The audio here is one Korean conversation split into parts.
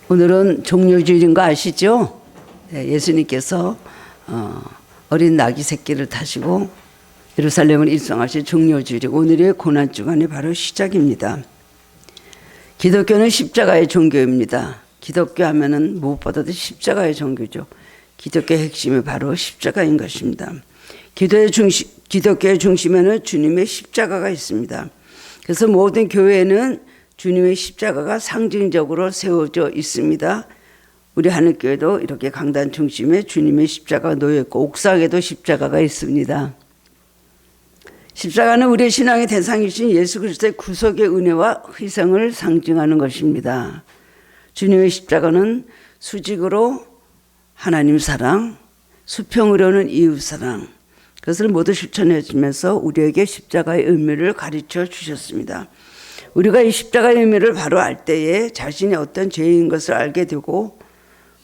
오늘은 종려주일인 거 아시죠? 네, 예수님께서 어린 나귀 새끼를 타시고 예루살렘을 입성하신 종려주일이고 오늘의 고난주간이 바로 시작입니다. 기독교는 십자가의 종교입니다. 기독교 하면은 무엇보다도 십자가의 종교죠. 기독교의 핵심이 바로 십자가인 것입니다. 기독교의 중심에는 주님의 십자가가 있습니다. 그래서 모든 교회는 주님의 십자가가 상징적으로 세워져 있습니다. 우리 하늘교회도 이렇게 강단 중심에 주님의 십자가가 놓여있고 옥상에도 십자가가 있습니다. 십자가는 우리의 신앙의 대상이신 예수 그리스도의 구속의 은혜와 희생을 상징하는 것입니다. 주님의 십자가는 수직으로 하나님 사랑, 수평으로는 이웃 사랑, 그것을 모두 실천해 주면서 우리에게 십자가의 의미를 가르쳐 주셨습니다. 우리가 이 십자가의 의미를 바로 알 때에 자신이 어떤 죄인 것을 알게 되고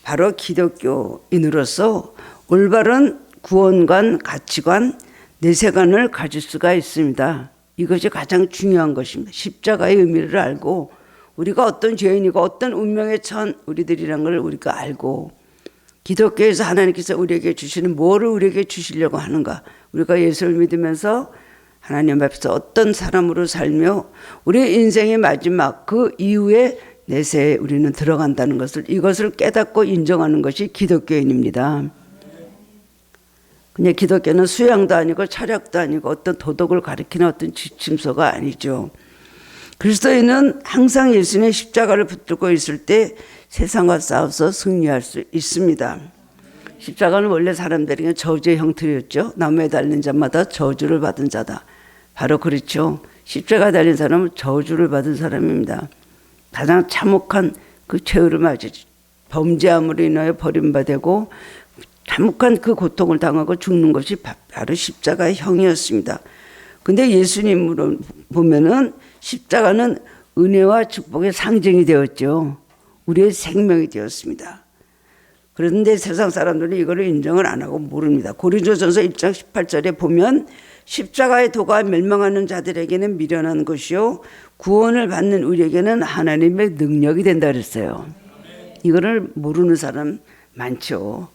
바로 기독교인으로서 올바른 구원관, 가치관, 내세관을 가질 수가 있습니다. 이것이 가장 중요한 것입니다. 십자가의 의미를 알고 우리가 어떤 죄인이고 어떤 운명에 처한 우리들이란 걸 우리가 알고 기독교에서 하나님께서 우리에게 주시는 뭐를 우리에게 주시려고 하는가, 우리가 예수를 믿으면서 하나님 앞에서 어떤 사람으로 살며 우리 인생의 마지막 그 이후에 내세에 우리는 들어간다는 것을, 이것을 깨닫고 인정하는 것이 기독교인입니다. 그냥 기독교는 수양도 아니고 철학도 아니고 어떤 도덕을 가리키는 어떤 지침서가 아니죠. 그리스도인은 항상 예수님의 십자가를 붙들고 있을 때 세상과 싸워서 승리할 수 있습니다. 십자가는 원래 사람들에게 저주의 형태였죠. 나무에 달린 자마다 저주를 받은 자다. 바로 그렇죠. 십자가 달린 사람은 저주를 받은 사람입니다. 가장 참혹한 그 최후를 맞이지. 범죄함으로 인하여 버림받고 참혹한 그 고통을 당하고 죽는 것이 바로 십자가의 형이었습니다. 근데 예수님으로 보면은 십자가는 은혜와 축복의 상징이 되었죠. 우리의 생명이 되었습니다. 그런데 세상 사람들은 이거를 인정을 안 하고 모릅니다. 고린도전서 1장 18절에 보면 십자가의 도가 멸망하는 자들에게는 미련한 것이요 구원을 받는 우리에게는 하나님의 능력이 된다 그랬어요. 이거를 모르는 사람 많죠.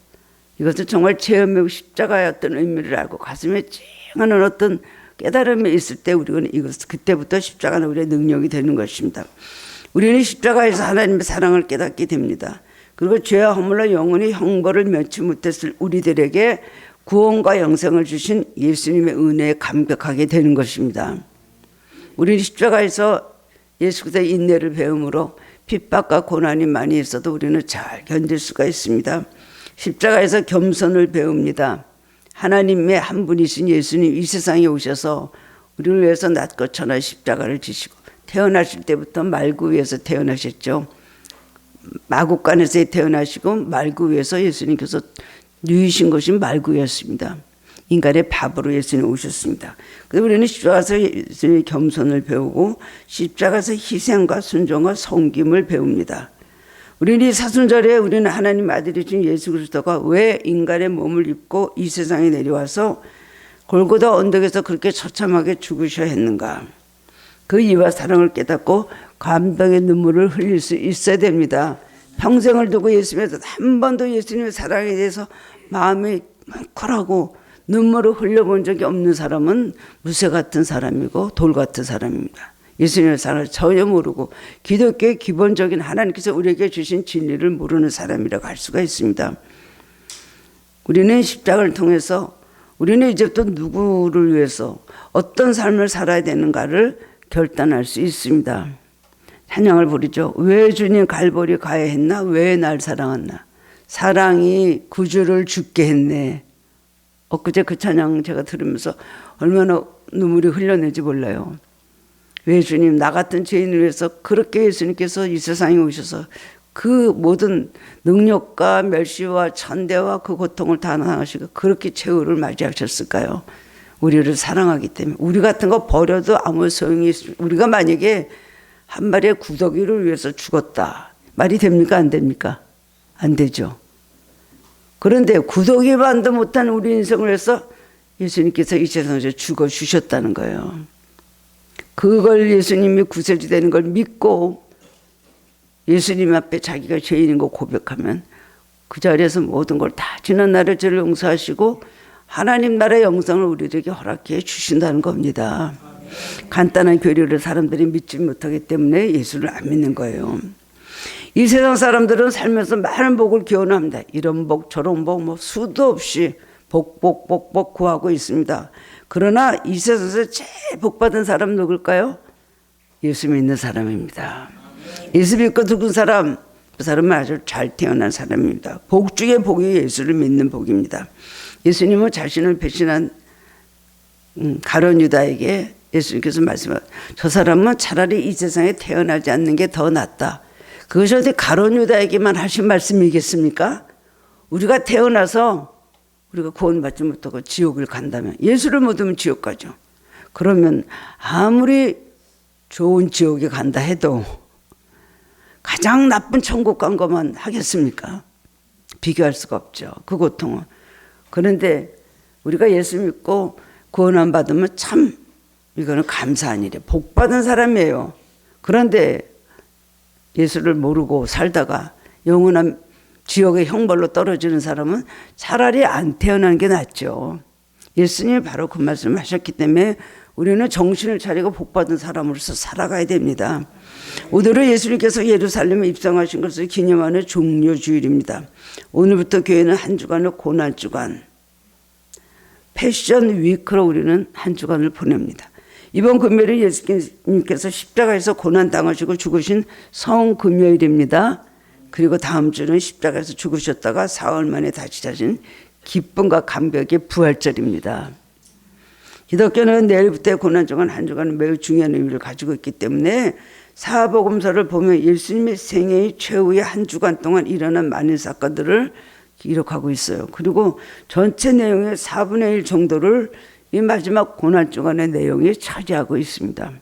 이것은 정말 체험하고 십자가의 어떤 의미를 알고 가슴에 찡하는 어떤 깨달음이 있을 때 우리는 그때부터 십자가는 우리의 능력이 되는 것입니다. 우리는 십자가에서 하나님의 사랑을 깨닫게 됩니다. 그리고 죄와 허물로 영원히 형벌을 면치 못했을 우리들에게 구원과 영생을 주신 예수님의 은혜에 감격하게 되는 것입니다. 우리는 십자가에서 예수 그리스도의 인내를 배움으로 핍박과 고난이 많이 있어도 우리는 잘 견딜 수가 있습니다. 십자가에서 겸손을 배웁니다. 하나님의 한 분이신 예수님 이 세상에 오셔서 우리를 위해서 낮고 천한 십자가를 지시고 태어나실 때부터 말구 위에서 태어나셨죠. 마국간에서 태어나시고 말구 위에서 예수님께서 누이신 것이 말구였습니다. 인간의 밥으로 예수님 오셨습니다. 그래서 우리는 십자가에서 예수님의 겸손을 배우고 십자가에서 희생과 순종과 섬김을 배웁니다. 우리는 이 사순절에 우리는 하나님 아들이신 예수 그리스도가 왜 인간의 몸을 입고 이 세상에 내려와서 골고다 언덕에서 그렇게 처참하게 죽으셔야 했는가, 그 이유와 사랑을 깨닫고 감동의 눈물을 흘릴 수 있어야 됩니다. 평생을 두고 예수님에서 한 번도 예수님의 사랑에 대해서 마음이 뭉클하고 눈물을 흘려본 적이 없는 사람은 무쇠 같은 사람이고 돌 같은 사람입니다. 예수님의 사랑을 전혀 모르고 기독교의 기본적인 하나님께서 우리에게 주신 진리를 모르는 사람이라고 할 수가 있습니다. 우리는 십자가를 통해서 우리는 이제부터 누구를 위해서 어떤 삶을 살아야 되는가를 결단할 수 있습니다. 찬양을 부르죠. 왜 주님 갈보리 가야 했나? 왜 날 사랑했나? 사랑이 구주를 죽게 했네. 엊그제 그 찬양 제가 들으면서 얼마나 눈물이 흘려내지 몰라요. 왜 주님 나 같은 죄인을 위해서 그렇게 예수님께서 이 세상에 오셔서 그 모든 능력과 멸시와 천대와 그 고통을 다 당하시고 그렇게 최후를 맞이하셨을까요? 우리를 사랑하기 때문에. 우리 같은 거 버려도 아무 소용이 있습니다. 우리가 만약에 한 마리의 구더기를 위해서 죽었다. 말이 됩니까? 안 됩니까? 안 되죠. 그런데 구더기만도 못한 우리 인생을 위해서 예수님께서 이 세상에서 죽어주셨다는 거예요. 그걸 예수님이 구세주 되는 걸 믿고 예수님 앞에 자기가 죄인인 거 고백하면 그 자리에서 모든 걸 다 지난 날의 죄를 용서하시고 하나님 나라의 영생을 우리에게 허락해 주신다는 겁니다. 간단한 교리를 사람들이 믿지 못하기 때문에 예수를 안 믿는 거예요. 이 세상 사람들은 살면서 많은 복을 기원합니다. 이런 복 저런 복 뭐 수도 없이 복 구하고 있습니다. 그러나 이 세상에서 제일 복받은 사람 누굴까요? 예수 믿는 사람입니다. 예수 믿고 죽은 사람, 그 사람은 아주 잘 태어난 사람입니다. 복 중에 복이 예수를 믿는 복입니다. 예수님은 자신을 배신한 가룟 유다에게 예수님께서 말씀하셨죠. 저 사람은 차라리 이 세상에 태어나지 않는 게 더 낫다. 그것이 어디 가룟 유다에게만 하신 말씀이겠습니까? 우리가 태어나서 우리가 구원받지 못하고 지옥을 간다면, 예수를 못 믿으면 지옥 가죠. 그러면 아무리 좋은 지옥에 간다 해도 가장 나쁜 천국 간 것만 하겠습니까? 비교할 수가 없죠. 그 고통은. 그런데 우리가 예수 믿고 구원함 받으면 참 이거는 감사한 일이에요. 복 받은 사람이에요. 그런데 예수를 모르고 살다가 영원한 지옥의 형벌로 떨어지는 사람은 차라리 안 태어나는 게 낫죠. 예수님이 바로 그 말씀을 하셨기 때문에 우리는 정신을 차리고 복받은 사람으로서 살아가야 됩니다. 오늘은 예수님께서 예루살렘에 입성하신 것을 기념하는 종료주일입니다. 오늘부터 교회는 한 주간을 고난주간, 패션 위크로 우리는 한 주간을 보냅니다. 이번 금요일은 예수님께서 십자가에서 고난당하시고 죽으신 성금요일입니다. 그리고 다음 주는 십자가에서 죽으셨다가 사흘 만에 다시 자신 기쁨과 감격의 부활절입니다. 기독교는 내일부터의 고난주간 한 주간은 매우 중요한 의미를 가지고 있기 때문에 사복음서를 보면 예수님의 생애의 최후의 한 주간 동안 일어난 많은 사건들을 기록하고 있어요. 그리고 전체 내용의 4분의 1 정도를 이 마지막 고난주간의 내용이 차지하고 있습니다.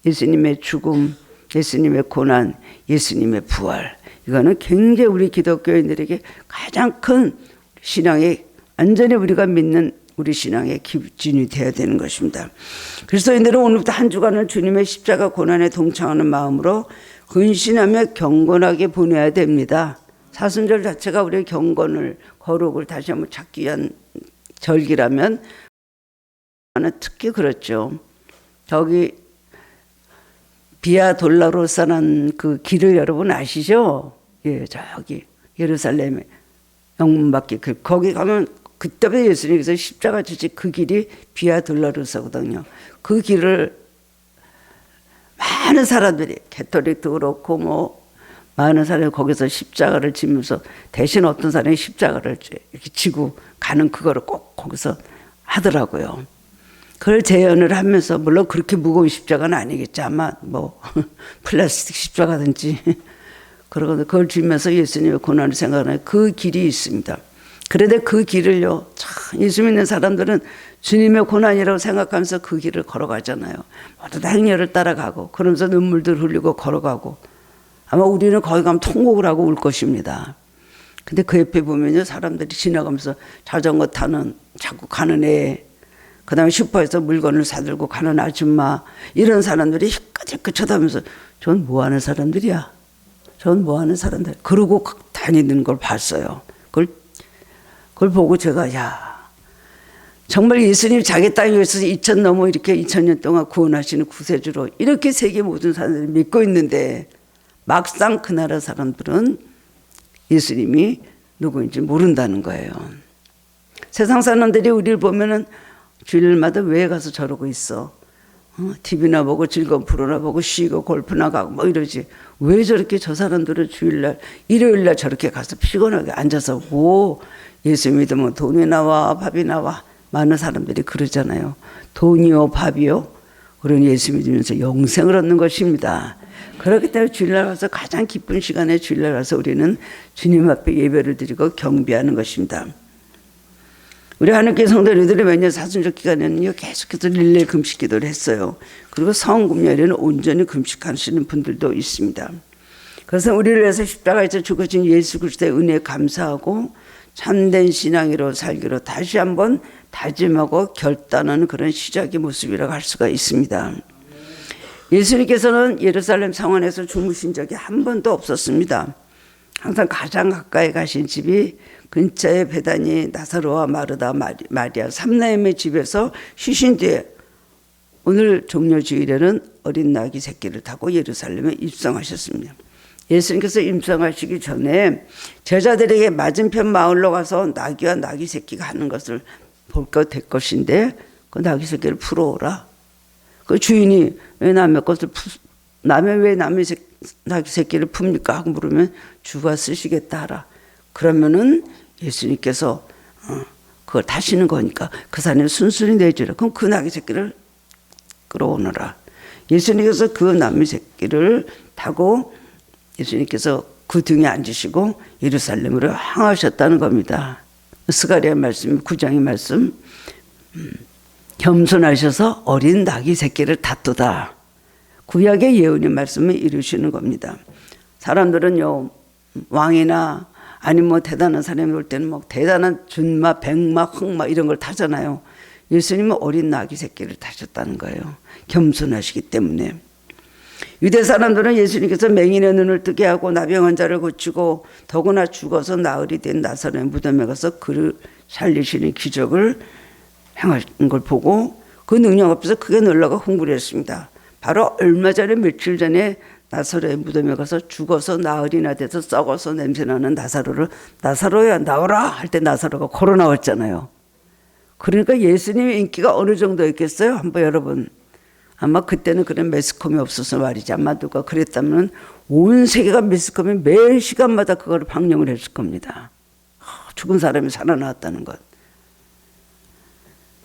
예수님의 죽음, 예수님의 고난, 예수님의 부활. 이거는 굉장히 우리 기독교인들에게 가장 큰 신앙의, 완전히 우리가 믿는 우리 신앙의 기준이 되어야 되는 것입니다. 그리스도인들은 오늘부터 한 주간은 주님의 십자가 고난에 동참하는 마음으로 근신하며 경건하게 보내야 됩니다. 사순절 자체가 우리의 경건을, 거룩을 다시 한번 찾기 위한 절기라면 특히 그렇죠. 저기 비아 돌라로사라는 그 길을 여러분 아시죠? 예, 저기 예루살렘에 영문 밖에 거기 가면 그때부터 예수님께서 십자가 지신 그 길이 비아 돌라로사거든요. 그 길을 많은 사람들이, 가톨릭도 그렇고 뭐 많은 사람이 거기서 십자가를 지면서 대신 어떤 사람이 십자가를 이렇게 지고 가는 그거를 꼭 거기서 하더라고요. 그걸 재현을 하면서, 물론 그렇게 무거운 십자가는 아니겠죠. 아마 뭐 플라스틱 십자가든지 그러거든요. 그걸 지면서 예수님의 고난을 생각하는 그 길이 있습니다. 그런데 그 길을요, 참 예수 믿는 사람들은 주님의 고난이라고 생각하면서 그 길을 걸어가잖아요. 모두 다 행렬을 따라가고 그러면서 눈물들 흘리고 걸어가고, 아마 우리는 거기 가면 통곡을 하고 울 것입니다. 근데 그 옆에 보면요, 사람들이 지나가면서 자전거 타는 자꾸 가는 애, 그 다음에 슈퍼에서 물건을 사들고 가는 아줌마, 이런 사람들이 희끗희끗 쳐다보면서 전 뭐하는 사람들이야? 전 뭐하는 사람들? 그러고 다니는 걸 봤어요. 그걸 보고 제가, 야, 정말 예수님 자기 땅 위에서 2000 넘어 이렇게 2000년 동안 구원하시는 구세주로 이렇게 세계 모든 사람들이 믿고 있는데, 막상 그 나라 사람들은 예수님이 누구인지 모른다는 거예요. 세상 사람들이 우리를 보면은 주일마다 왜 가서 저러고 있어? TV나 보고 즐거운 프로나 보고 쉬고 골프나 가고 뭐 이러지. 왜 저렇게 저 사람들은 주일날, 일요일날 저렇게 가서 피곤하게 앉아서 뭐 예수 믿으면 돈이 나와 밥이 나와. 많은 사람들이 그러잖아요. 돈이요 밥이요. 우리는 예수 믿으면서 영생을 얻는 것입니다. 그렇기 때문에 주일날 와서 가장 기쁜 시간에 주일날 와서 우리는 주님 앞에 예배를 드리고 경배하는 것입니다. 우리 하늘교회 성도님들이 매년 사순절 기간에는요, 계속해서 릴레이 금식 기도를 했어요. 그리고 성금요일에는 온전히 금식하시는 분들도 있습니다. 그래서 우리를 위해서 십자가에서 죽으신 예수 그리스도의 은혜에 감사하고 참된 신앙으로 살기로 다시 한번 다짐하고 결단하는 그런 시작의 모습이라고 할 수가 있습니다. 예수님께서는 예루살렘 성안에서 주무신 적이 한 번도 없었습니다. 항상 가장 가까이 가신 집이 근처의 베다니 나사로와 마르다 마리아 삼나님의 집에서 쉬신 뒤에 오늘 종려주일에는 어린 나귀 새끼를 타고 예루살렘에 입성하셨습니다. 예수님께서 입성하시기 전에 제자들에게 맞은편 마을로 가서 나귀와 나귀 새끼가 하는 것을 볼 것 될 것인데 그 나귀 새끼를 풀어오라. 그 주인이 왜 남의 것을 왜 남의 나귀 새끼를 풉니까? 하고 물으면 주가 쓰시겠다 하라. 그러면은 예수님께서 그걸 타시는 거니까 그 산에 순순히 내주라. 그럼 그 나귀 새끼를 끌어오너라. 예수님께서 그 나귀 새끼를 타고 예수님께서 그 등에 앉으시고 예루살렘으로 향하셨다는 겁니다. 스가랴 말씀 9장의 말씀, 겸손하셔서 어린 나귀 새끼를 탔도다. 구약의 예언의 말씀을 이루시는 겁니다. 사람들은요, 왕이나 아니면 뭐 대단한 사람이 올 때는 뭐 대단한 준마, 백마, 흑마 이런 걸 타잖아요. 예수님은 어린 나귀 새끼를 타셨다는 거예요. 겸손하시기 때문에. 유대 사람들은 예수님께서 맹인의 눈을 뜨게 하고 나병 환자를 고치고 더구나 죽어서 나흘이 된 나사렛 무덤에 가서 그를 살리시는 기적을 행하신 걸 보고 그 능력 앞에서 크게 놀라고 흥분했습니다. 바로 얼마 전에 며칠 전에 나사렛 무덤에 가서 죽어서 나흘이나 돼서 썩어서 냄새나는 나사로를 나사로야 나오라 할 때 나사로가 걸어 나왔잖아요. 그러니까 예수님의 인기가 어느 정도였겠어요? 한번 여러분, 아마 그때는 그런 매스컴이 없어서 말이지, 아마 누가 그랬다면 온 세계가 매스컴이 매 시간마다 그걸 방영을 했을 겁니다. 죽은 사람이 살아나왔다는 것.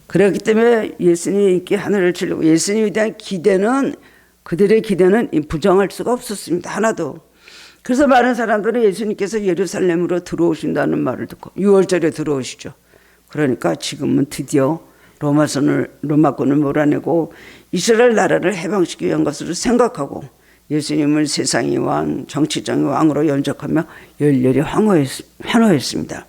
그렇기 때문에 예수님의 인기 하늘을 치려고 예수님에 대한 기대는, 그들의 기대는 부정할 수가 없었습니다. 하나도. 그래서 많은 사람들은 예수님께서 예루살렘으로 들어오신다는 말을 듣고 6월절에 들어오시죠. 그러니까 지금은 드디어 로마군을 몰아내고 이스라엘 나라를 해방시키기 위한 것으로 생각하고 예수님을 세상의 왕, 정치적인 왕으로 연적하며 열렬히 환호했습니다.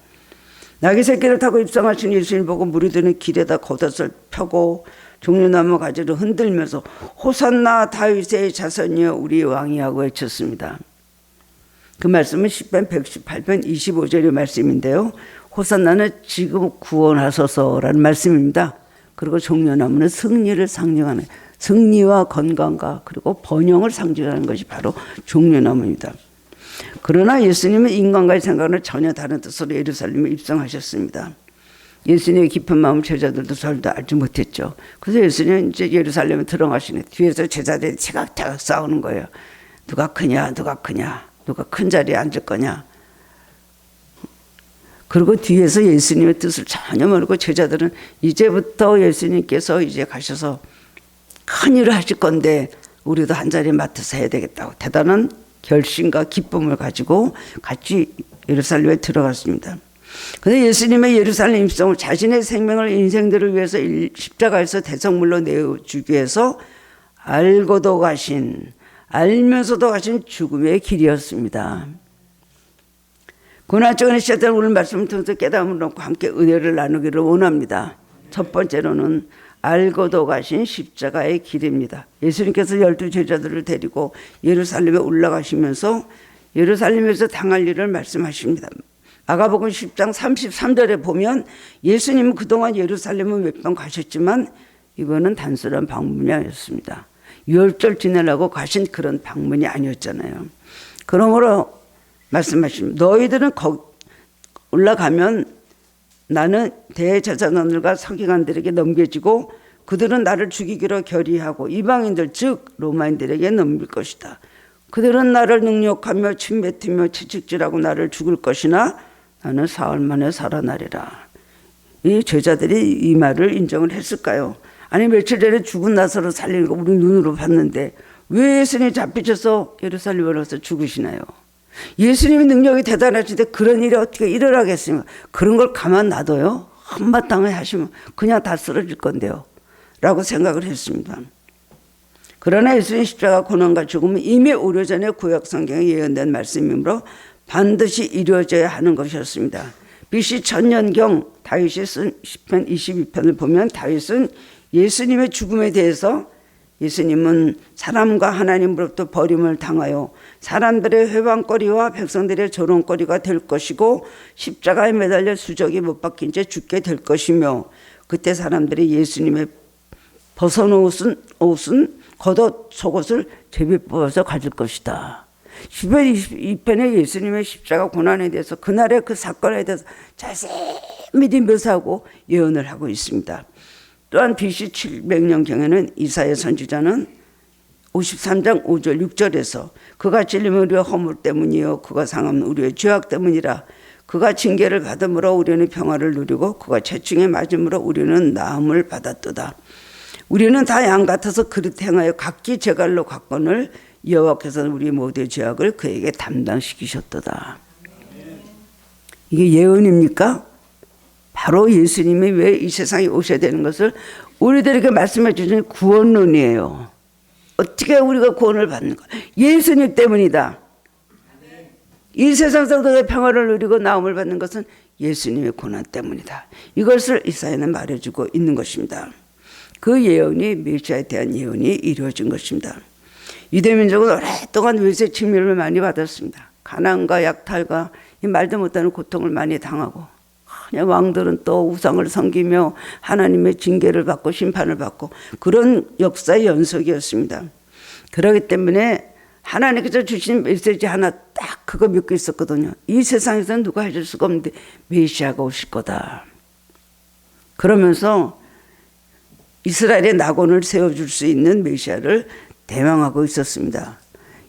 나귀 새끼를 타고 입성하신 예수님 보고 무리들은 길에다 겉옷을 펴고 종려나무 가지를 흔들면서 호산나 다윗의 자손이여 우리 왕이 하고 외쳤습니다. 그 말씀은 시편 118편 25절의 말씀인데요. 호산나는 지금 구원하소서라는 말씀입니다. 그리고 종려나무는 승리를 상징하는, 승리와 건강과 그리고 번영을 상징하는 것이 바로 종려나무입니다. 그러나 예수님은 인간과의 생각을 전혀 다른 뜻으로 예루살렘에 입성하셨습니다. 예수님의 깊은 마음 제자들도 절대 알지 못했죠. 그래서 예수님은 이제 예루살렘에 들어가시네. 뒤에서 제자들이 체각체각 싸우는 거예요. 누가 크냐, 누가 크냐, 누가 큰 자리에 앉을 거냐. 그리고 뒤에서 예수님의 뜻을 전혀 모르고 제자들은 이제부터 예수님께서 이제 가셔서 큰 일을 하실 건데 우리도 한 자리에 맡아서 해야 되겠다고 대단한 결심과 기쁨을 가지고 같이 예루살렘에 들어갔습니다. 그런데 예수님의 예루살렘 입성을 자신의 생명을 인생들을 위해서 십자가에서 대성물로 내어주기 위해서 알고도 가신, 알면서도 가신 죽음의 길이었습니다. 고난적인 시대들 오늘 말씀을 통해서 깨달음을 얻고 함께 은혜를 나누기를 원합니다. 첫 번째로는 알고도 가신 십자가의 길입니다. 예수님께서 12 제자들을 데리고 예루살렘에 올라가시면서 예루살렘에서 당할 일을 말씀하십니다. 마가복음 10장 33절에 보면 예수님은 그동안 예루살렘을 몇 번 가셨지만 이거는 단순한 방문이 아니었습니다. 유월절 지내려고 가신 그런 방문이 아니었잖아요. 그러므로 말씀하십니다. 너희들은 올라가면 나는 대제사장들과 서기관들에게 넘겨지고 그들은 나를 죽이기로 결의하고 이방인들 즉 로마인들에게 넘길 것이다. 그들은 나를 능욕하며 침뱉으며 채찍질하고 나를 죽일 것이나 나는 사흘 만에 살아나리라. 이 제자들이 이 말을 인정을 했을까요? 아니 며칠 전에 죽은 나사로 살리는 거 우리 눈으로 봤는데 왜 예수님이 잡히셔서 예루살렘에 와서 죽으시나요? 예수님의 능력이 대단하신데 그런 일이 어떻게 일어나겠습니까? 그런 걸 가만 놔둬요? 한바탕에 하시면 그냥 다 쓰러질 건데요 라고 생각을 했습니다. 그러나 예수님 십자가 고난과 죽음은 이미 오래전에 구약 성경에 예언된 말씀이므로 반드시 이루어져야 하는 것이었습니다. BC 1000년경 다윗이 쓴 시편 22편을 보면 다윗은 예수님의 죽음에 대해서 예수님은 사람과 하나님으로부터 버림을 당하여 사람들의 회방거리와 백성들의 조롱거리가 될 것이고 십자가에 매달려 수적이 못 박힌 채 죽게 될 것이며 그때 사람들이 예수님의 벗어놓은 옷은 겉옷 속옷을 제비 뽑아서 가질 것이다. 시편 22편에 예수님의 십자가 고난에 대해서 그날의 그 사건에 대해서 자세히 묘사하고 예언을 하고 있습니다. 또한 BC 700년경에는 이사야 선지자는 53장 5절 6절에서 그가 찔림은 우리의 허물 때문이요 그가 상함은 우리의 죄악 때문이라. 그가 징계를 받음으로 우리는 평화를 누리고 그가 채찍에 맞음으로 우리는 나음을 받았도다. 우리는 다 양 같아서 그릇 행하여 각기 제갈로 갔거늘 여호와께서는 우리 모두의 죄악을 그에게 담당시키셨도다. 이게 예언입니까? 바로 예수님이 왜 이 세상에 오셔야 되는 것을 우리들에게 말씀해 주신 구원론이에요. 어떻게 우리가 구원을 받는가? 예수님 때문이다. 이 세상에서 평화를 누리고 나음을 받는 것은 예수님의 고난 때문이다. 이것을 이사야는 말해주고 있는 것입니다. 그 예언이 메시아에 대한 예언이 이루어진 것입니다. 유대민족은 오랫동안 외세 침멸을 많이 받았습니다. 가난과 약탈과 말도 못하는 고통을 많이 당하고 그냥 왕들은 또 우상을 섬기며 하나님의 징계를 받고 심판을 받고 그런 역사의 연속이었습니다. 그렇기 때문에 하나님께서 주신 메시지 하나 딱 그거 믿고 있었거든요. 이 세상에서는 누가 해줄 수가 없는데 메시아가 오실 거다. 그러면서 이스라엘의 낙원을 세워줄 수 있는 메시아를 대망하고 있었습니다.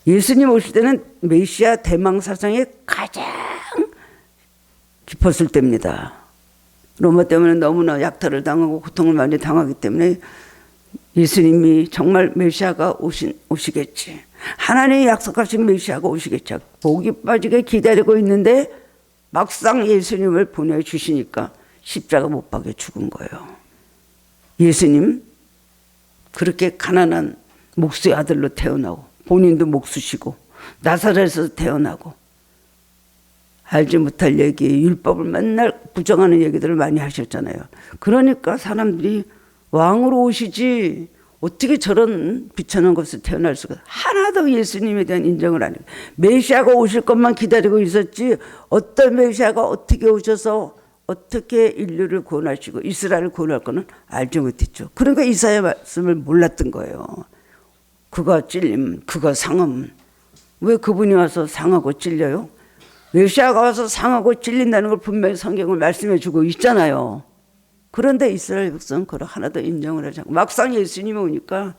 예수님 오실 때는 메시아 대망 사상이 가장 깊었을 때입니다. 로마 때문에 너무나 약탈을 당하고 고통을 많이 당하기 때문에 예수님이 정말 메시아가 오시겠지. 하나님이 약속하신 메시아가 오시겠지. 목이 빠지게 기다리고 있는데 막상 예수님을 보내주시니까 십자가 못 박여 죽은 거예요. 예수님 그렇게 가난한 목수의 아들로 태어나고 본인도 목수시고 나사렛에서 태어나고 알지 못할 얘기, 율법을 맨날 부정하는 얘기들을 많이 하셨잖아요. 그러니까 사람들이 왕으로 오시지 어떻게 저런 비천한 것을 태어날 수가, 하나도 예수님에 대한 인정을 안 해요. 메시아가 오실 것만 기다리고 있었지 어떤 메시아가 어떻게 오셔서 어떻게 인류를 구원하시고 이스라엘을 구원할 거는 알지 못했죠. 그러니까 이사야 말씀을 몰랐던 거예요. 그가 찔림, 그가 상함. 왜 그분이 와서 상하고 찔려요? 메시아가 와서 상하고 찔린다는 걸 분명히 성경을 말씀해 주고 있잖아요. 그런데 이스라엘 백성은 그걸 하나도 인정을 하지 않고 막상 예수님이 오니까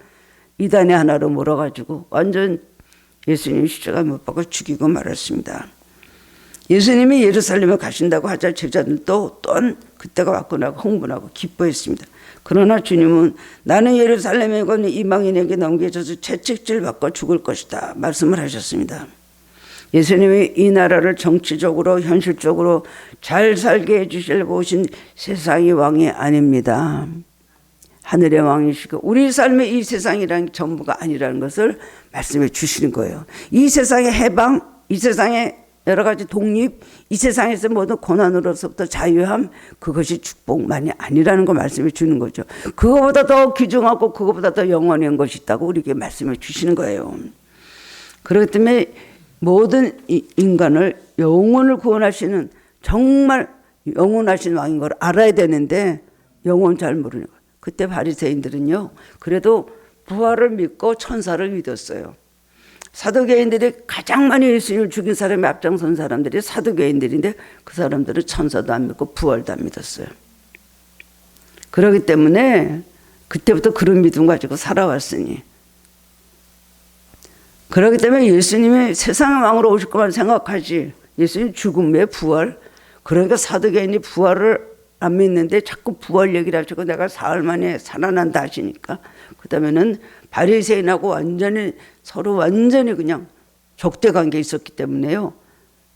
이단의 하나로 몰아가지고 완전 예수님 십자가에 못 박아 죽이고 말았습니다. 예수님이 예루살렘에 가신다고 하자 제자들도 또한 그때가 왔고 나고 흥분하고 기뻐했습니다. 그러나 주님은 나는 예루살렘에 건 이방인에게 넘겨져서 채찍질 받고 죽을 것이다 말씀을 하셨습니다. 예수님이 이 나라를 정치적으로 현실적으로 잘 살게 해주시려고 오신 세상의 왕이 아닙니다. 하늘의 왕이시고 우리 삶의 이 세상이란 전부가 아니라는 것을 말씀해 주시는 거예요. 이 세상의 해방, 이 세상의 여러 가지 독립, 이 세상에서 모든 고난으로서부터 자유함, 그것이 축복만이 아니라는 걸 말씀해 주는 거죠. 그거보다 더 귀중하고 그거보다 더 영원한 것이 있다고 우리에게 말씀해 주시는 거예요. 그렇기 때문에 모든 인간을 영혼을 구원하시는 정말 영원하신 왕인 걸 알아야 되는데 영혼 잘 모르는 거예요. 그때 바리새인들은요, 그래도 부활을 믿고 천사를 믿었어요. 사두개인들이 가장 많이 예수님을 죽인 사람이 앞장선 사람들이 사두개인들인데 그 사람들은 천사도 안 믿고 부활도 안 믿었어요. 그렇기 때문에 그때부터 그런 믿음 가지고 살아왔으니, 그렇기 때문에 예수님이 세상의 왕으로 오실 것만 생각하지 예수님 죽음 외 부활, 그러니까 사두개인이 부활을 안 믿는데 자꾸 부활 얘기를 하시고 내가 사흘 만에 살아난다 하시니까 그 다음에는 바리새인하고 완전히 서로 완전히 그냥 적대관계에 있었기 때문에요.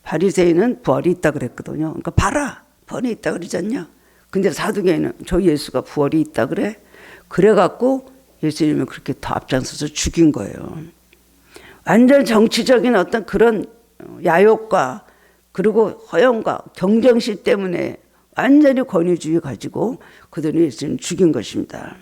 바리새인은 부활이 있다 그랬거든요. 그러니까 봐라, 부활이 있다 그러지 않냐. 근데 사두개인은 저 예수가 부활이 있다 그래. 그래갖고 예수님을 그렇게 더 앞장서서 죽인 거예요. 완전 정치적인 어떤 그런 야욕과 그리고 허영과 경쟁심 때문에 완전히 권위주의 가지고 그들이 예수님을 죽인 것입니다.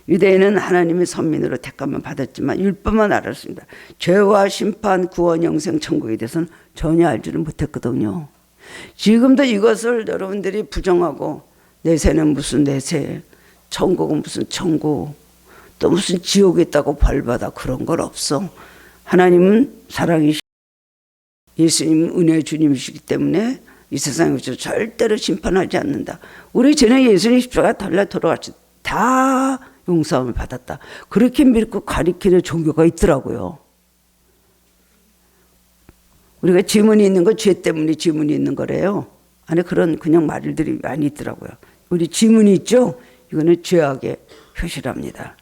유대인은 하나님의 선민으로 택함을 받았지만 율법만 알았습니다. 죄와 심판, 구원, 영생, 천국에 대해서는 전혀 알지를 못했거든요. 지금도 이것을 여러분들이 부정하고 내세는 무슨 내세, 천국은 무슨 천국, 또 무슨 지옥이 있다고 벌받아, 그런 건 없어. 하나님은 사랑이시고 예수님은 은혜의 주님이시기 때문에 이 세상에서 절대로 심판하지 않는다. 우리 죄는 예수님 십자가 달라 돌아갔지 다 용서함을 받았다. 그렇게 믿고 가리키는 종교가 있더라고요. 우리가 지문이 있는 건 죄 때문에 지문이 있는 거래요. 안에 그런 그냥 말들이 많이 있더라고요. 우리 지문이 있죠? 이거는 죄악의 표시랍니다.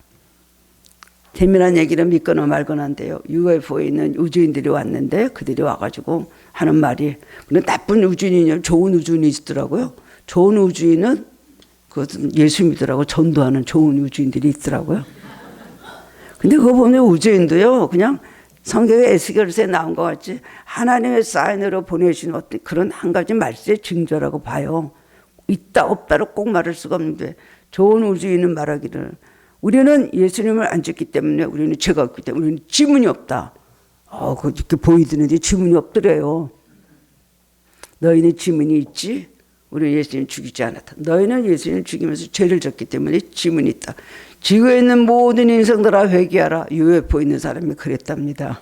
재미난 얘기를 믿거나 말거나 한데요. UFO에 있는 우주인들이 왔는데 그들이 와가지고 하는 말이, 근데 나쁜 우주인이냐 좋은 우주인이 있더라고요. 좋은 우주인은 그것은 예수 믿으라고 전도하는 좋은 우주인들이 있더라고요. 근데 그거 보면 우주인도요, 그냥 성경의 에스겔서에 나온 것 같이 하나님의 사인으로 보내신 어떤 그런 한 가지 말씀의 징조라고 봐요. 있다 없다로 꼭 말할 수가 없는데, 좋은 우주인은 말하기를 우리는 예수님을 안 믿기 때문에 우리는 죄가 없기 때문에 우리는 지문이 없다. 그렇게 보이드는데 지문이 없더래요. 너희는 지문이 있지? 우리 예수님 죽이지 않았다. 너희는 예수님 죽이면서 죄를 졌기 때문에 지문이 있다. 지구에 있는 모든 인생들아 회개하라. UFO 있는 사람이 그랬답니다.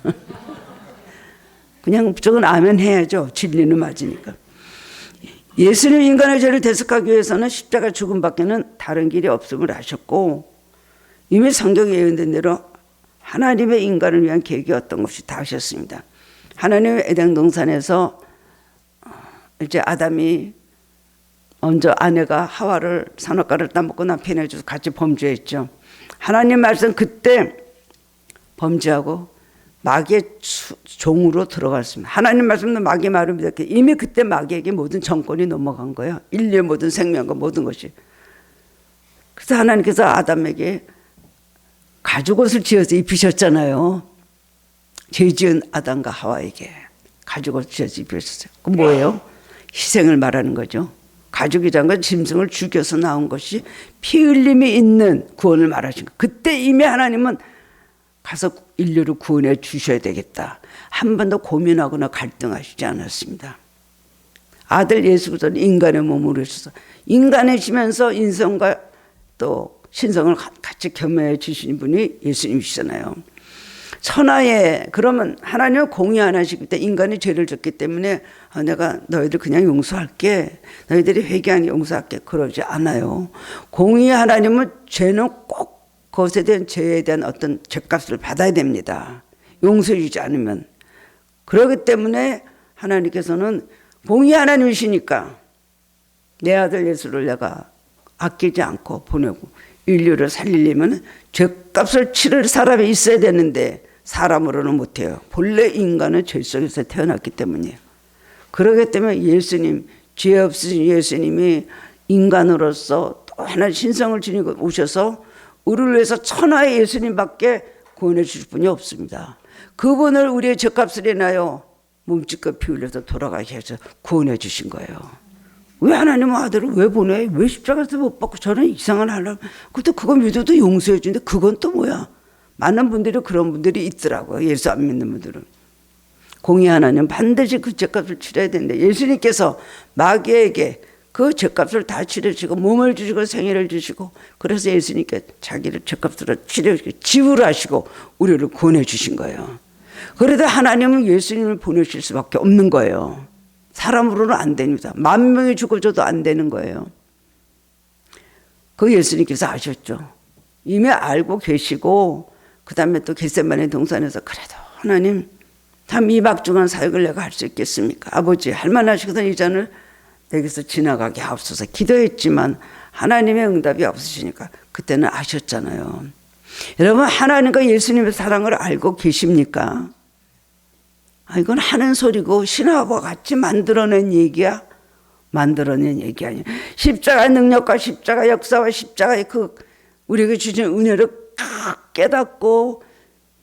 그냥 무조건 아멘 해야죠. 진리는 맞으니까. 예수님 인간의 죄를 대속하기 위해서는 십자가 죽음밖에는 다른 길이 없음을 아셨고, 이미 성경에 예언된 대로 하나님의 인간을 위한 계획이 어떤 것이 다 하셨습니다. 하나님의 에덴 동산에서 이제 아담이 먼저 아내가 하와를 선악과를 따먹고 남편에 줘서 같이 범죄했죠. 하나님 말씀 그때 범죄하고 마귀의 종으로 들어갔습니다. 하나님 말씀도 마귀의 말을 믿었기에 이미 그때 마귀에게 모든 정권이 넘어간 거예요. 인류의 모든 생명과 모든 것이. 그래서 하나님께서 아담에게 가죽옷을 지어서 입히셨잖아요. 죄 지은 아담과 하와에게 가죽옷을 지어서 입히셨어요. 그 뭐예요? 희생을 말하는 거죠. 가죽이라는 건 짐승을 죽여서 나온 것이 피 흘림이 있는 구원을 말하신 거예요. 그때 이미 하나님은 가서 인류를 구원해 주셔야 되겠다. 한 번도 고민하거나 갈등하시지 않았습니다. 아들 예수 그리스도는 인간의 몸으로 오셔서 인간이시면서 인성과 또 신성을 같이 겸해 주신 분이 예수님이시잖아요. 천하에 그러면 하나님은 공의 안 하시기 때문에 인간이 죄를 졌기 때문에 내가 너희들 그냥 용서할게, 너희들이 회개하니 용서할게, 그러지 않아요. 공의 하나님은 죄는 꼭 그것에 대한 죄에 대한 어떤 죄값을 받아야 됩니다. 용서해 주지 않으면. 그렇기 때문에 하나님께서는 공의 하나님이시니까 내 아들 예수를 내가 아끼지 않고 보내고 인류를 살리려면 죄값을 치를 사람이 있어야 되는데 사람으로는 못해요. 본래 인간은 죄 속에서 태어났기 때문이에요. 그렇기 때문에 예수님, 죄 없으신 예수님이 인간으로서 또 하나 신성을 지니고 오셔서 우리를 위해서 천하의 예수님밖에 구원해 주실 분이 없습니다. 그분을 우리의 죄값을 인하여 몸짓껏 피 흘려서 돌아가게 해서 구원해 주신 거예요. 왜 하나님은 아들을 왜 보내? 왜 십자가에서 못 받고 저는 이상한 하려고. 그것도 그거 믿어도 용서해 주는데 그건 또 뭐야? 많은 분들이 그런 분들이 있더라고요. 예수 안 믿는 분들은. 공의 하나님 반드시 그 죄값을 치러야 되는데 예수님께서 마귀에게 그 죄값을 다 치러주시고 몸을 주시고 생애를 주시고 그래서 예수님께 자기를 죄값으로 치러주시고 지불하시고 우리를 구원해 주신 거예요. 그래도 하나님은 예수님을 보내실 수밖에 없는 거예요. 사람으로는 안 됩니다. 10,000명이 죽어줘도 안 되는 거예요. 그 예수님께서 아셨죠. 이미 알고 계시고 그 다음에 또 겟세마네 동산에서 그래도 하나님 참 이 막중한 사역을 내가 할 수 있겠습니까? 아버지 할만하시거든 이 잔을 내게서 지나가게 하옵소서 기도했지만 하나님의 응답이 없으시니까 그때는 아셨잖아요. 여러분 하나님과 예수님의 사랑을 알고 계십니까? 이건 하는 소리고 신하와 같이 만들어낸 얘기야. 만들어낸 얘기 아니야. 십자가의 능력과 십자가 역사와 십자가의 그 우리에게 주신 은혜를 깨닫고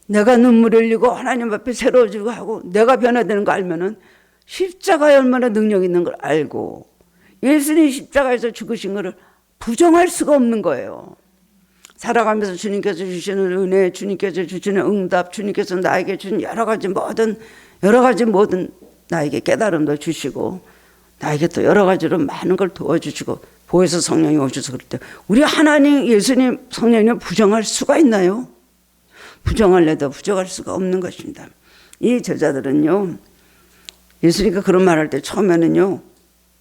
내가 눈물 흘리고 하나님 앞에 새로워지고 하고 내가 변화되는 거 알면은 십자가에 얼마나 능력 있는 걸 알고 예수님이 십자가에서 죽으신 것을 부정할 수가 없는 거예요. 살아가면서 주님께서 주시는 은혜, 주님께서 주시는 응답, 주님께서 나에게 준 여러 가지 모든 나에게 깨달음도 주시고 나에게 또 여러 가지로 많은 걸 도와주시고 보혜사 성령이 오셔서 그럴 때 우리 하나님, 예수님, 성령님을 부정할 수가 있나요? 부정할래도 부정할 수가 없는 것입니다. 이 제자들은요, 예수님과 그런 말할 때 처음에는요,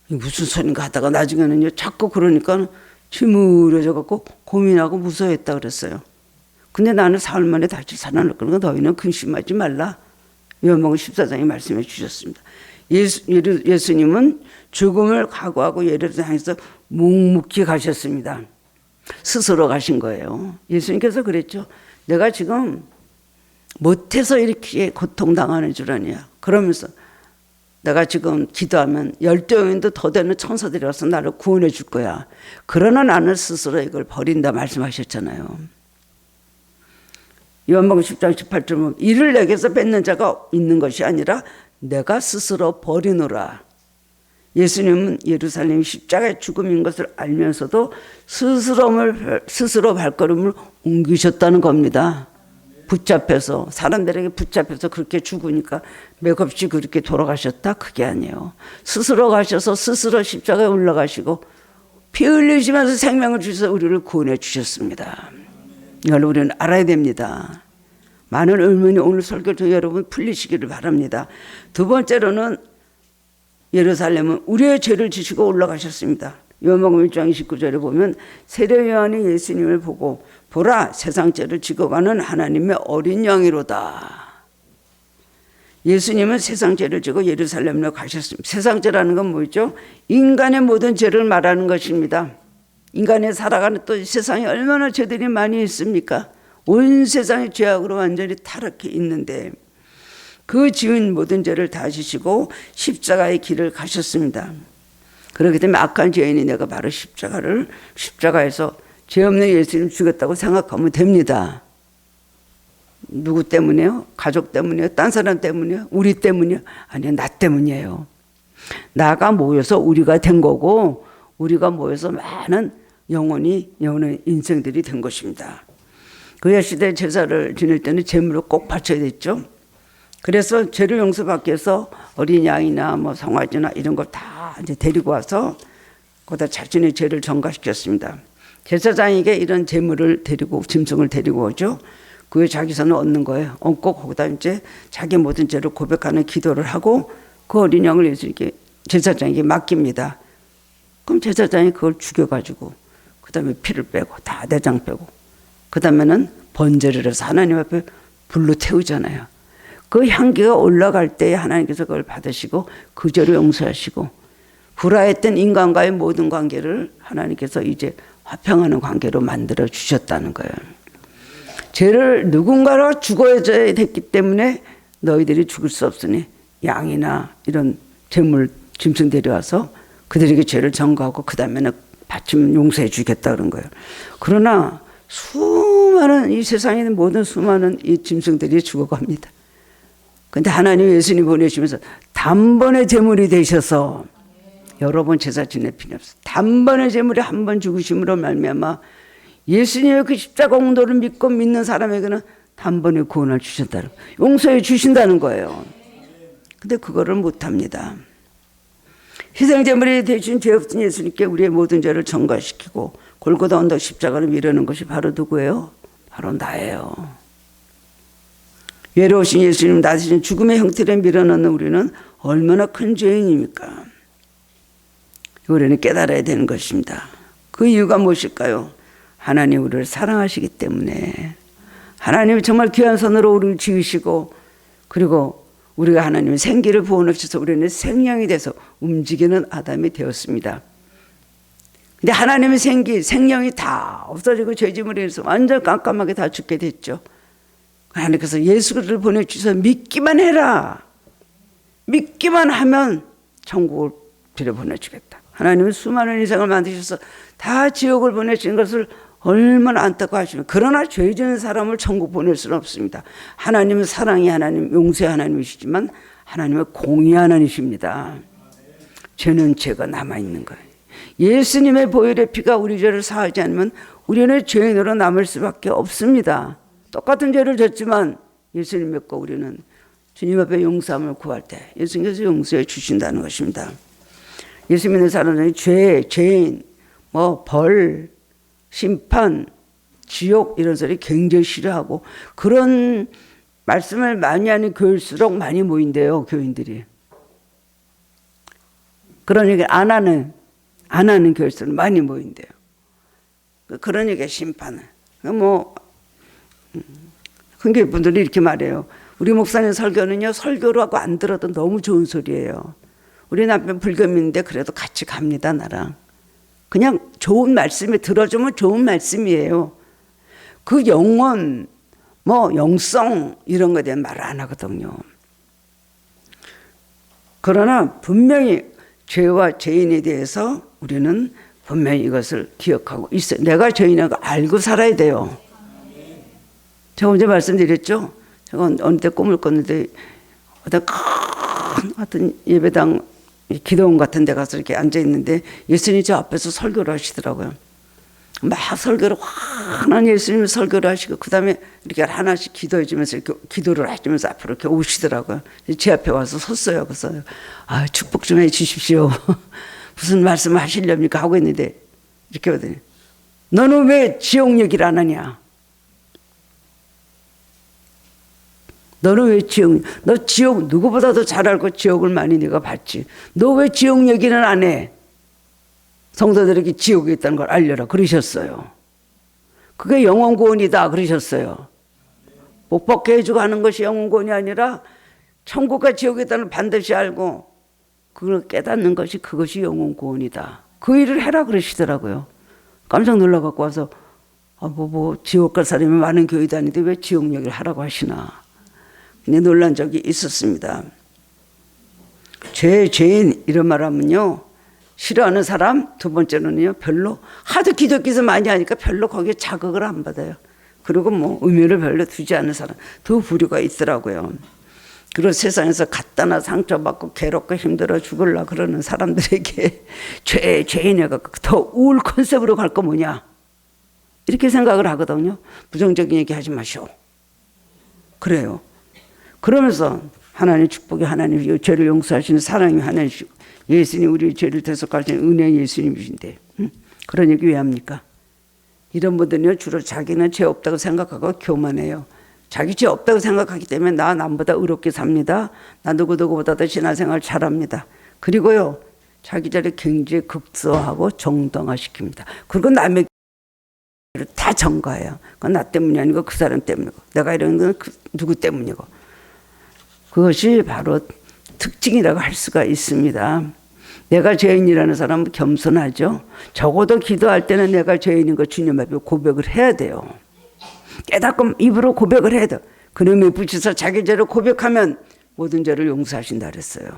무슨 소린가 하다가 나중에는요, 자꾸 그러니까 지무려져 갖고 고민하고 무서워했다 그랬어요. 근데 나는 사흘 만에 다시 살아날 거니까 너희는 근심하지 말라. 요한복음 14장에 말씀해 주셨습니다. 예수님은 죽음을 각오하고 예루살렘 향해서 묵묵히 가셨습니다. 스스로 가신 거예요. 예수님께서 그랬죠. 내가 지금 못해서 이렇게 고통당하는 줄 아냐. 그러면서 내가 지금 기도하면 12영인도 더 되는 천사들이 와서 나를 구원해 줄 거야. 그러나 나는 스스로 이걸 버린다 말씀하셨잖아요. 요한복음 10장 18절 보면 이를 내게서 뺏는 자가 있는 것이 아니라 내가 스스로 버리노라. 예수님은 예루살렘이 십자가의 죽음인 것을 알면서도 스스로 발걸음을 옮기셨다는 겁니다. 붙잡혀서, 사람들에게 붙잡혀서 그렇게 죽으니까 맥없이 그렇게 돌아가셨다? 그게 아니에요. 스스로 가셔서 스스로 십자가에 올라가시고 피 흘리시면서 생명을 주셔서 우리를 구원해 주셨습니다. 이걸 우리는 알아야 됩니다. 많은 의문이 오늘 설교 중 여러분 풀리시기를 바랍니다. 두 번째로는 예루살렘은 우리의 죄를 지시고 올라가셨습니다. 요한복음 1장 29절에 보면 세례 요한이 예수님을 보고 보라 세상 죄를 지고 가는 하나님의 어린 양이로다. 예수님은 세상 죄를 지고 예루살렘으로 가셨습니다. 세상 죄라는 건 뭐죠? 인간의 모든 죄를 말하는 것입니다. 인간이 살아가는 또 세상에 얼마나 죄들이 많이 있습니까? 온 세상이 죄악으로 완전히 타락해 있는데 그 지은 모든 죄를 다 지시고 십자가의 길을 가셨습니다. 그렇기 때문에 악한 죄인이 내가 바로 십자가에서 죄 없는 예수님 죽였다고 생각하면 됩니다. 누구 때문에요? 가족 때문이에요? 딴 사람 때문이에요? 우리 때문이에요? 아니요, 나 때문이에요. 나가 모여서 우리가 된 거고 우리가 모여서 많은 영혼의 인생들이 된 것입니다. 그의 시대 제사를 지낼 때는 제물을 꼭 바쳐야 됐죠. 그래서 죄를 용서받기 위해서 어린 양이나 뭐 송아지나 이런 걸 다 이제 데리고 와서 거기다 자신의 죄를 전가시켰습니다. 제사장에게 이런 제물을 데리고 짐승을 데리고 오죠. 그에 자기 손을 얻는 거예요. 얹고 거기다 이제 자기 모든 죄를 고백하는 기도를 하고 그 어린 양을 예수님께 제사장에게 맡깁니다. 그럼 제사장이 그걸 죽여가지고 그 다음에 피를 빼고 다 내장 빼고 그 다음에는 번제를 해서 하나님 앞에 불로 태우잖아요. 그 향기가 올라갈 때 하나님께서 그걸 받으시고 그 죄를 용서하시고 불화했던 인간과의 모든 관계를 하나님께서 이제 화평하는 관계로 만들어 주셨다는 거예요. 죄를 누군가로 죽어야 됐기 때문에 너희들이 죽을 수 없으니 양이나 이런 재물 짐승 데려와서 그들에게 죄를 전가하고 그 다음에는 바치면 용서해 주겠다 그런 거예요. 그러나 수많은 이 세상에 있는 모든 수많은 이 짐승들이 죽어갑니다. 근데 하나님 예수님 보내시면서 단번에 제물이 되셔서 여러 번 제사 지낼 필요 없어요. 단번에 제물이 한 번 죽으심으로 말미암아 예수님의 그 십자가 공로를 믿고 믿는 사람에게는 단번에 구원을 주신다는 용서해 주신다는 거예요. 근데 그거를 못합니다. 희생제물이 되신 죄 없은 예수님께 우리의 모든 죄를 전가시키고 골고다 언덕 십자가를 미루는 것이 바로 누구예요? 바로 나예요. 외로우신 예수님 낮으신 죽음의 형태를 밀어넣는 우리는 얼마나 큰 죄인입니까? 우리는 깨달아야 되는 것입니다. 그 이유가 무엇일까요? 하나님 우리를 사랑하시기 때문에 하나님이 정말 귀한 손으로 우리를 지으시고 그리고 우리가 하나님의 생기를 부어놓으셔서 우리는 생명이 돼서 움직이는 아담이 되었습니다. 근데 하나님의 생명이 다 없어지고 죄짐으로 인해서 완전 깜깜하게 다 죽게 됐죠. 하나님께서 예수를 보내주셔서 믿기만 해라. 믿기만 하면 천국을 들여보내주겠다. 하나님은 수많은 인생을 만드셔서 다 지옥을 보내신 것을 얼마나 안타까워하시면 그러나 죄 지은 사람을 천국 보낼 수는 없습니다. 하나님은 사랑의 하나님, 용서의 하나님이시지만 하나님은 공의 하나님이십니다. 죄는 죄가 남아있는 거예요. 예수님의 보혈의 피가 우리 죄를 사하지 않으면 우리는 죄인으로 남을 수밖에 없습니다. 똑같은 죄를 졌지만 예수님 믿고 우리는 주님 앞에 용서함을 구할 때 예수님께서 용서해 주신다는 것입니다. 예수 믿는 사람들이 죄, 죄인, 벌, 심판, 지옥 이런 소리 굉장히 싫어하고 그런 말씀을 많이 하는 교일수록 많이 모인대요, 교인들이. 그런 얘기 안 하는 교일수록 많이 모인대요. 그런 얘기 심판을. 큰교회분들이 이렇게 말해요. 우리 목사님 설교는요, 설교로 하고 안 들어도 너무 좋은 소리예요. 우리 남편 불교민인데 그래도 같이 갑니다, 나랑. 그냥 좋은 말씀이 들어주면 좋은 말씀이에요. 그 영혼, 영성 이런 거에 대한 말을 안 하거든요. 그러나 분명히 죄와 죄인에 대해서 우리는 분명히 이것을 기억하고 있어요. 내가 죄인인 거 알고 살아야 돼요. 제가 언제 말씀드렸죠? 제가 어느 때 꿈을 꿨는데 어떤 예배당 기도원 같은 데 가서 이렇게 앉아 있는데 예수님이 저 앞에서 설교를 하시더라고요. 막 설교를 환한 예수님이 설교를 하시고 그 다음에 이렇게 하나씩 기도해 주면서 이렇게 기도를 해주면서 앞으로 이렇게 오시더라고요. 제 앞에 와서 섰어요. 그래서 축복 좀 해 주십시오. 무슨 말씀을 하시렵니까 하고 있는데 이렇게 하더니 너는 왜 지옥 얘기를 안 하냐? 너는 왜 너 지옥 누구보다도 잘 알고 지옥을 많이 네가 봤지. 너 왜 지옥 얘기는 안 해? 성도들에게 지옥이 있다는 걸 알려라 그러셨어요. 그게 영원 구원이다 그러셨어요. 못 벗게 해주고 하는 것이 영원 구원이 아니라 천국과 지옥이 있다는 걸 반드시 알고 그걸 깨닫는 것이 그것이 영원 구원이다. 그 일을 해라 그러시더라고요. 깜짝 놀라갖고 와서 지옥 갈 사람이 많은 교회 다니는데 왜 지옥 얘기를 하라고 하시나. 근데 놀란 적이 있었습니다. 죄인 이런 말 하면요. 싫어하는 사람, 두 번째는요, 별로, 하도 기독교에서 많이 하니까 별로 거기에 자극을 안 받아요. 그리고 의미를 별로 두지 않는 사람, 두 부류가 있더라고요. 그리고 세상에서 갖다나 상처받고 괴롭고 힘들어 죽을라 그러는 사람들에게 죄인애가 더 우울 컨셉으로 갈 거 뭐냐. 이렇게 생각을 하거든요. 부정적인 얘기 하지 마시오. 그래요. 그러면서 하나님 축복이 하나님 죄를 용서하시는 사랑이 하나님이시고 예수님 우리 죄를 대속하시는 은혜 예수님이신데 그런 얘기 왜 합니까? 이런 분들은요 주로 자기는 죄 없다고 생각하고 교만해요. 자기 죄 없다고 생각하기 때문에 나 남보다 의롭게 삽니다. 나 누구보다도 신앙생활 잘합니다. 그리고요 자기 자리 굉장히 극소화하고 정당화시킵니다. 그리고 남의 죄를 다 전가해요. 그건 나 때문이 아니고 그 사람 때문이고 내가 이런 건 누구 때문이고 그것이 바로 특징이라고 할 수가 있습니다. 내가 죄인이라는 사람은 겸손하죠. 적어도 기도할 때는 내가 죄인인 거 주님 앞에 고백을 해야 돼요. 깨닫고 입으로 고백을 해야 돼요. 그놈에 붙여서 자기 죄를 고백하면 모든 죄를 용서하신다 그랬어요.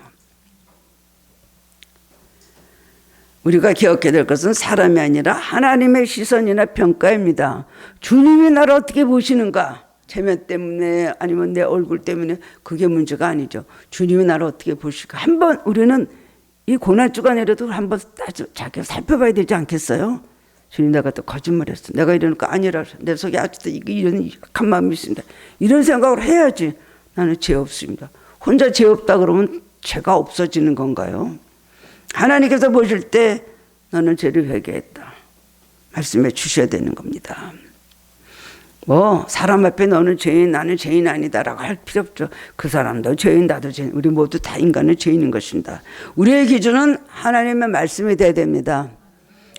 우리가 기억해야 될 것은 사람이 아니라 하나님의 시선이나 평가입니다. 주님이 나를 어떻게 보시는가? 체면 때문에 아니면 내 얼굴 때문에 그게 문제가 아니죠. 주님이 나를 어떻게 보실까? 한번 우리는 이 고난 주간이라도 한번 자기가 살펴봐야 되지 않겠어요? 주님 내가 또 거짓말했어. 내가 이러는 거 아니라 내 속에 아직도 이런 약한 마음이 있습니다. 이런 생각을 해야지. 나는 죄 없습니다. 혼자 죄 없다 그러면 죄가 없어지는 건가요? 하나님께서 보실 때 너는 죄를 회개했다. 말씀해 주셔야 되는 겁니다. 사람 앞에 너는 죄인 나는 죄인 아니다라고 할 필요 없죠. 그 사람도 죄인 나도 죄인 우리 모두 다 인간은 죄인인 것입니다. 우리의 기준은 하나님의 말씀이 돼야 됩니다.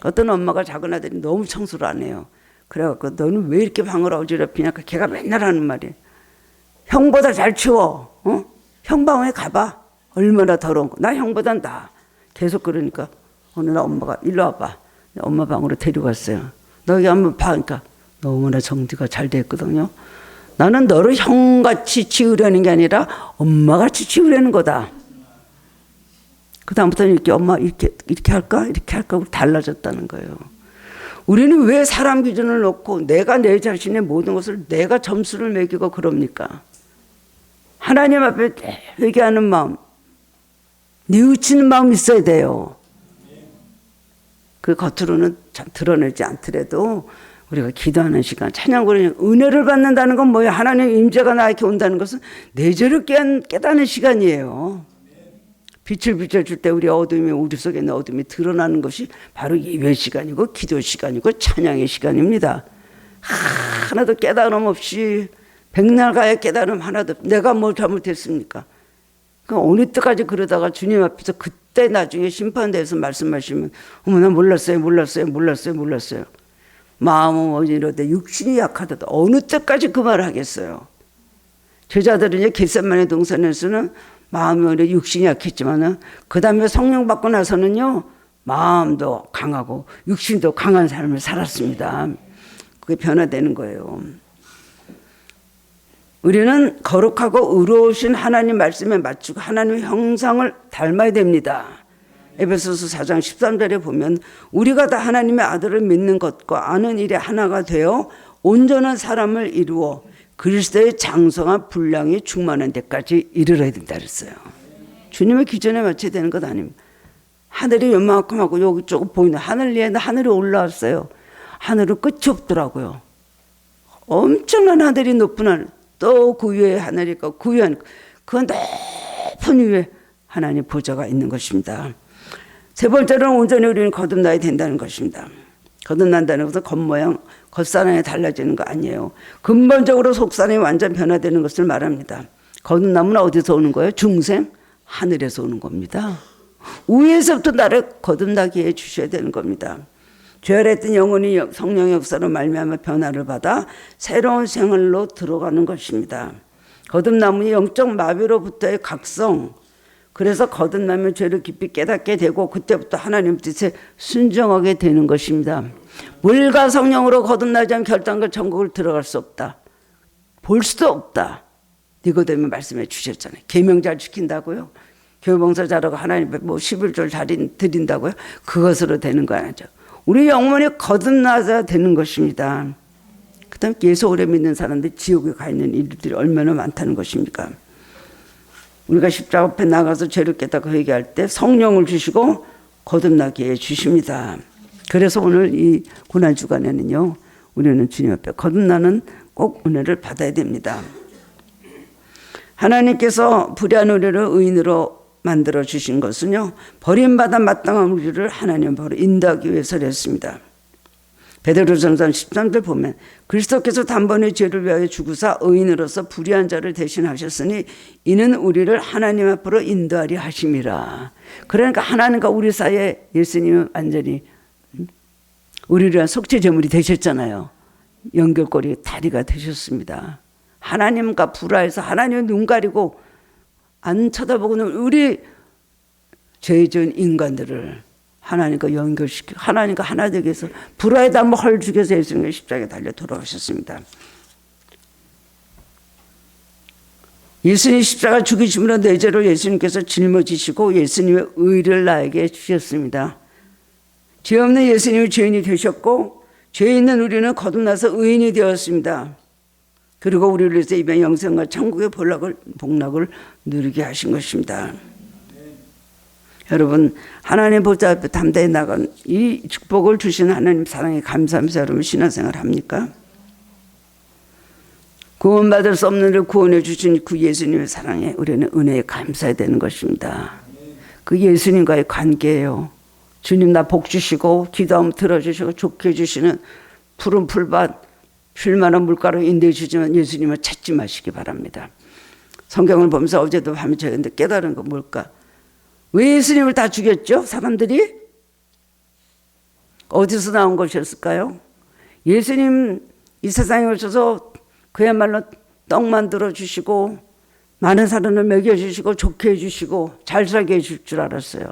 어떤 엄마가 작은 아들이 너무 청소를 안 해요. 그래갖고 너는 왜 이렇게 방을 어지럽히냐 걔가 맨날 하는 말이에요. 형보다 잘 치워. 형방에 가봐. 얼마나 더러운 거. 나 형보단 나. 계속 그러니까 어느 날 엄마가 일로 와봐. 엄마 방으로 데려갔어요. 너 여기 한번 봐. 그러니까 너무나 정리가 잘 됐거든요. 나는 너를 형같이 치우려는 게 아니라 엄마같이 치우려는 거다. 그 다음부터는 이렇게 엄마 이렇게 할까? 이렇게 할까? 달라졌다는 거예요. 우리는 왜 사람 기준을 놓고 내가 내 자신의 모든 것을 내가 점수를 매기고 그럽니까? 하나님 앞에 회개하는 마음, 뉘우치는 마음이 있어야 돼요. 그 겉으로는 참 드러내지 않더라도 우리가 기도하는 시간, 찬양거리는 은혜를 받는다는 건 뭐예요? 하나님 임재가 나에게 온다는 것은 내재를 깨닫는 시간이에요. 빛을 비춰줄 때 우리 속에 있는 어둠이 드러나는 것이 바로 예배 시간이고 기도 시간이고 찬양의 시간입니다. 하나도 깨달음 없이 백날 가야 깨달음 하나도, 내가 뭘 잘못했습니까? 어느 때까지 그러다가 주님 앞에서 그때 나중에 심판대에서 말씀하시면 어머 나 몰랐어요. 마음은 어지러운데 육신이 약하다. 어느 때까지 그 말을 하겠어요. 제자들은 겟세마네 동산에서는 마음이 육신이 약했지만은 그 다음에 성령 받고 나서는요 마음도 강하고 육신도 강한 삶을 살았습니다. 그게 변화되는 거예요. 우리는 거룩하고 의로우신 하나님 말씀에 맞추고 하나님의 형상을 닮아야 됩니다. 에베소서 4장 13절에 보면 우리가 다 하나님의 아들을 믿는 것과 아는 일에 하나가 되어 온전한 사람을 이루어 그리스도의 장성한 분량이 충만한 데까지 이르러야 된다 그랬어요. 주님의 기준에 맞춰야 되는 것 아닙니다. 하늘이 요만큼 하고 여기 조금 보이는 하늘 위에 하늘이 올라왔어요. 하늘은 끝이 없더라고요. 엄청난 하늘이 높은 하늘, 또 그 위에 하늘이 있고 그 위에 그 높은 위에 하나님 보좌가 있는 것입니다. 세 번째로는 온전히 우리는 거듭나야 된다는 것입니다. 거듭난다는 것은 겉모양, 겉사람이 달라지는 거 아니에요. 근본적으로 속사람이 완전 변화되는 것을 말합니다. 거듭남은 어디서 오는 거예요? 중생? 하늘에서 오는 겁니다. 위에서부터 나를 거듭나게 해주셔야 되는 겁니다. 죄악했던 영혼이 성령의 역사로 말미암아 변화를 받아 새로운 생활로 들어가는 것입니다. 거듭남은 영적 마비로부터의 각성, 그래서 거듭나면 죄를 깊이 깨닫게 되고 그때부터 하나님 뜻에 순종하게 되는 것입니다. 물과 성령으로 거듭나지 않은 결단과 천국을 들어갈 수 없다. 볼 수도 없다. 니고데모 말씀해 주셨잖아요. 계명 잘 지킨다고요? 교회봉사 잘하고 하나님 11절 잘 드린다고요? 그것으로 되는 거 아니죠. 우리 영혼이 거듭나야 되는 것입니다. 그 다음 예수 오래 믿는 사람들이 지옥에 가 있는 일들이 얼마나 많다는 것입니까? 우리가 십자가 앞에 나가서 죄를 깨닫고 회개할 때 성령을 주시고 거듭나게 해주십니다. 그래서 오늘 이 고난주간에는요 우리는 주님 앞에 거듭나는 꼭 은혜를 받아야 됩니다. 하나님께서 불의한 우리를 의인으로 만들어 주신 것은요 버림받아 마땅한 우리를 하나님 바로 인도하기 위해서 했습니다. 베드로전서 13절 보면 그리스도께서 단번에 죄를 위하여 죽으사 의인으로서 불의한 자를 대신하셨으니 이는 우리를 하나님 앞으로 인도하리 하심이라. 그러니까 하나님과 우리 사이에 예수님은 완전히 우리를 위한 속죄 제물이 되셨잖아요. 연결고리 다리가 되셨습니다. 하나님과 불화해서 하나님의 눈 가리고 안 쳐다보고는 우리 죄 지은 인간들을 하나님과 연결시키고 하나님과 하나 되게 해서 불화에다 한번 헐 죽여서 예수님이 십자가에 달려 돌아가셨습니다. 예수님 십자가 죽이심으로 내 죄를 예수님께서 짊어지시고 예수님의 의를 나에게 주셨습니다. 죄 없는 예수님이 죄인이 되셨고 죄 있는 우리는 거듭나서 의인이 되었습니다. 그리고 우리를 위해서 이번 영생과 천국의 복락을 누리게 하신 것입니다. 여러분 하나님 보좌 앞에 담대히 나간 이 축복을 주신 하나님 사랑에 감사하면서 여러분 신앙생활 합니까? 구원받을 수 없는 일을 구원해 주신 그 예수님의 사랑에 우리는 은혜에 감사해야 되는 것입니다. 그 예수님과의 관계예요. 주님 나 복 주시고 기도하면 들어주시고 좋게 해주시는 푸른 풀밭 쉴만한 물가로 인도해 주지만 예수님을 찾지 마시기 바랍니다. 성경을 보면서 어제도 밤에 저희한테 깨달은 거 뭘까? 왜 예수님을 다 죽였죠? 사람들이? 어디서 나온 것이었을까요? 예수님 이 세상에 오셔서 그야말로 떡 만들어 주시고 많은 사람을 먹여주시고 좋게 해주시고 잘 살게 해줄 줄 알았어요.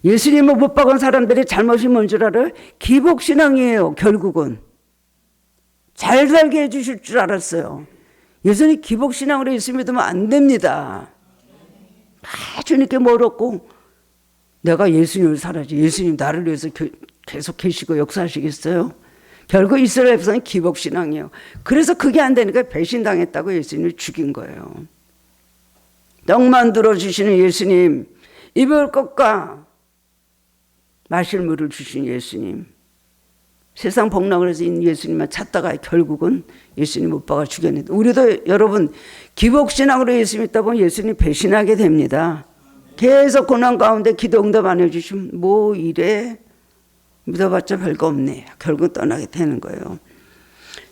예수님을 못 박은 사람들이 잘못이 뭔 줄 알아요? 기복신앙이에요. 결국은 잘 살게 해주실 줄 알았어요. 예수님 기복신앙으로 예수 믿으면 안 됩니다. 주님께 멀었고 내가 예수님을 살아야지. 예수님 나를 위해서 계속 계시고 역사하시겠어요? 결국 이스라엘 백성은 기복신앙이에요. 그래서 그게 안 되니까 배신당했다고 예수님을 죽인 거예요. 떡 만들어 주시는 예수님, 입을 것과 마실 물을 주신 예수님, 세상 복락을 해서 예수님만 찾다가 결국은 예수님 못 박아 죽였는데, 우리도 여러분 기복신앙으로 예수 믿다 보면 예수님 배신하게 됩니다. 계속 고난 가운데 기도 응답 안 해주시면 뭐 이래 믿어봤자 별거 없네, 결국 떠나게 되는 거예요.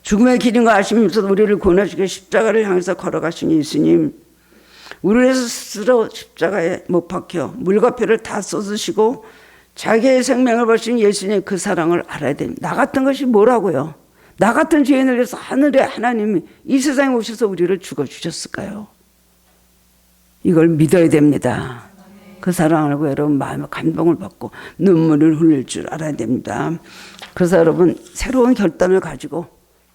죽음의 길인 거 아시면서 우리를 구원하시게 십자가를 향해서 걸어가신 예수님, 우리를 스스로 십자가에 못 박혀 물과 피를 다 쏟으시고 자기의 생명을 버리신 예수님의 그 사랑을 알아야 됩니다. 나 같은 것이 뭐라고요? 나 같은 죄인을 위해서 하늘의 하나님이 이 세상에 오셔서 우리를 죽어주셨을까요? 이걸 믿어야 됩니다. 그 사랑을 알고 여러분 마음에 감동을 받고 눈물을 흘릴 줄 알아야 됩니다. 그래서 여러분 새로운 결단을 가지고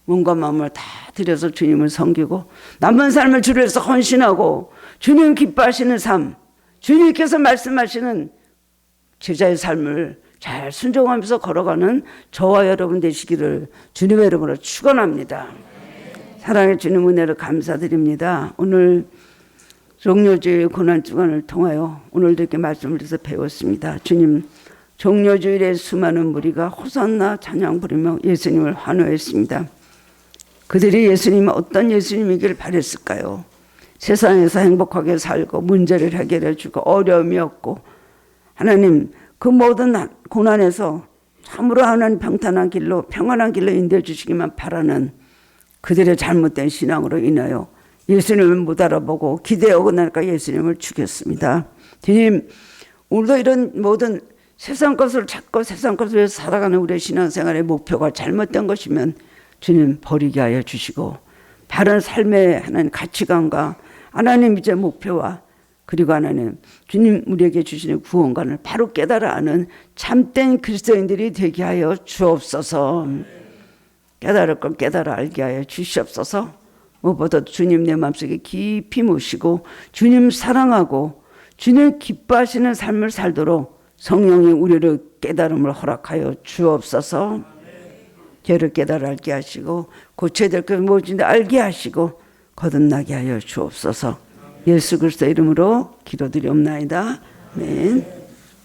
몸과 마음을 다 들여서 주님을 섬기고 남은 삶을 주를 위해서 헌신하고 주님 기뻐하시는 삶, 주님께서 말씀하시는 제자의 삶을 잘 순종하면서 걸어가는 저와 여러분 되시기를 주님의 이름으로 축원합니다. 사랑의 주님 은혜를 감사드립니다. 오늘 종려주일 고난주간을 통하여 오늘도 이렇게 말씀을 드려서 배웠습니다. 주님, 종려주일에 수많은 무리가 호산나 찬양 부르며 예수님을 환호했습니다. 그들이 예수님은 어떤 예수님이길 바랬을까요? 세상에서 행복하게 살고 문제를 해결해 주고 어려움이 없고 하나님 그 모든 고난에서 참으로 하나님 평안한 길로 인도해 주시기만 바라는 그들의 잘못된 신앙으로 인하여 예수님을 못 알아보고 기대하고 나니까 예수님을 죽였습니다. 주님, 오늘도 이런 모든 세상 것을 찾고 세상 것을 위해서 살아가는 우리의 신앙생활의 목표가 잘못된 것이면 주님 버리게 하여 주시고 바른 삶의 하나님 가치관과 하나님 이제 목표와 그리고 하나님 주님 우리에게 주시는 구원관을 바로 깨달아 아는 참된 그리스도인들이 되게 하여 주옵소서. 깨달을 걸 깨달아 알게 하여 주시옵소서. 무엇보다 주님 내 마음속에 깊이 모시고 주님 사랑하고 주님 기뻐하시는 삶을 살도록 성령이 우리를 깨달음을 허락하여 주옵소서. 죄를 깨달아 알게 하시고 고쳐야 될 것이 무엇인지 알게 하시고 거듭나게 하여 주옵소서. 예수 그리스도 이름으로 기도드리옵나이다. 아멘.